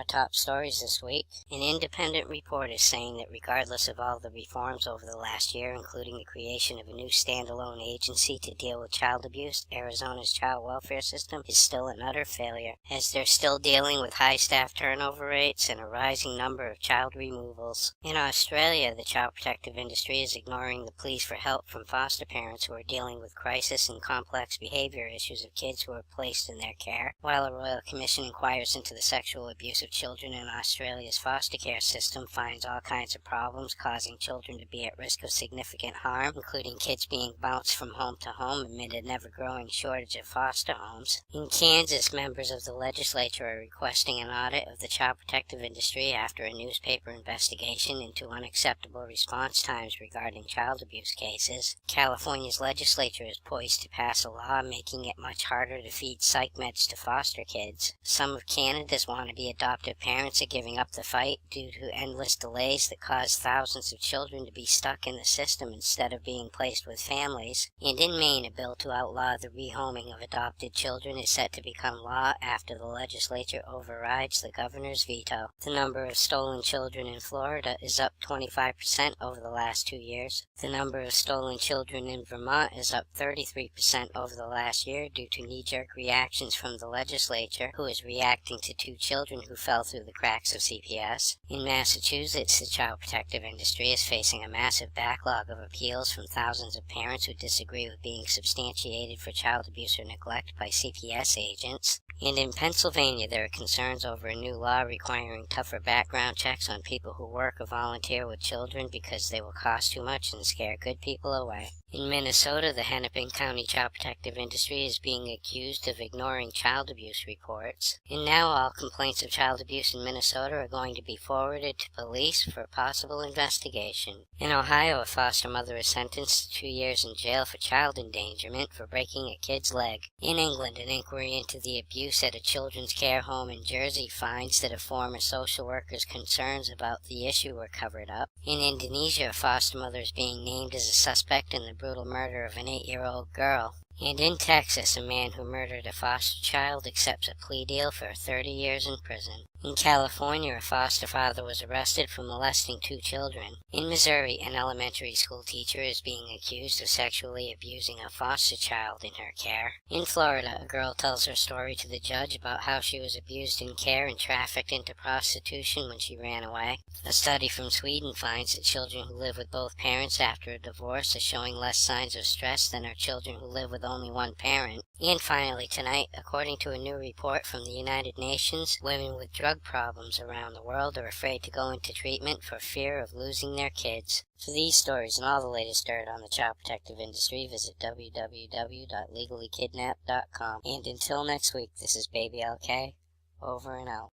our top stories this week. An independent report is saying that regardless of all the reforms over the last year, including the creation of a new standalone agency to deal with child abuse, Arizona's child welfare system is still an utter failure, as they're still dealing with high staff turnover rates and a rising number of child removals. In Australia, the child protective industry is ignoring the pleas for help from foster parents who are dealing with crisis and complex behavior issues of kids who are placed in their care, while a Royal Commission inquires into the sexual abuse of children in Australia's foster care system finds all kinds of problems causing children to be at risk of significant harm, including kids being bounced from home to home amid an ever-growing shortage of foster homes. In Kansas, members of the legislature are requesting an audit of the child protective industry after a newspaper investigation into unacceptable response times regarding child abuse cases. California's legislature is poised to pass a law making it much harder to feed psych meds to foster kids. Some of Canada's wannabe adoptive parents are giving up the fight due to endless delays that cause thousands of children to be stuck in the system instead of being placed with families. And in Maine, a bill to outlaw the rehoming of adopted children is set to become law after the legislature overrides the governor's veto. The number of stolen children in Florida is up 25% over the last 2 years. The number of stolen children in Vermont is up 33% over the last year due to knee-jerk reactions from the legislature, who is reacting to 2 children who fell through the cracks of CPS. In Massachusetts, the child protective industry is facing a massive backlog of appeals from thousands of parents who disagree with being substantiated for child abuse or neglect by CPS agents. And in Pennsylvania, there are concerns over a new law requiring tougher background checks on people who work or volunteer with children because they will cost too much and scare good people away. In Minnesota, the Hennepin County child protective industry is being accused of ignoring child abuse reports. And now all complaints of child abuse in Minnesota are going to be forwarded to police for possible investigation. In Ohio, a foster mother is sentenced to 2 years in jail for child endangerment for breaking a kid's leg. In England, an inquiry into the abuse at a children's care home in Jersey finds that a former social worker's concerns about the issue were covered up. In Indonesia, a foster mother is being named as a suspect in the brutal murder of an 8-year-old girl. And in Texas, a man who murdered a foster child accepts a plea deal for 30 years in prison. In California, a foster father was arrested for molesting 2 children. In Missouri, an elementary school teacher is being accused of sexually abusing a foster child in her care. In Florida, a girl tells her story to the judge about how she was abused in care and trafficked into prostitution when she ran away. A study from Sweden finds that children who live with both parents after a divorce are showing less signs of stress than are children who live with only one parent. And finally tonight, according to a new report from the United Nations, women with drug problems around the world are afraid to go into treatment for fear of losing their kids. For these stories and all the latest dirt on the child protective industry, visit www.legallykidnapped.com. And until next week, this is Baby LK, over and out.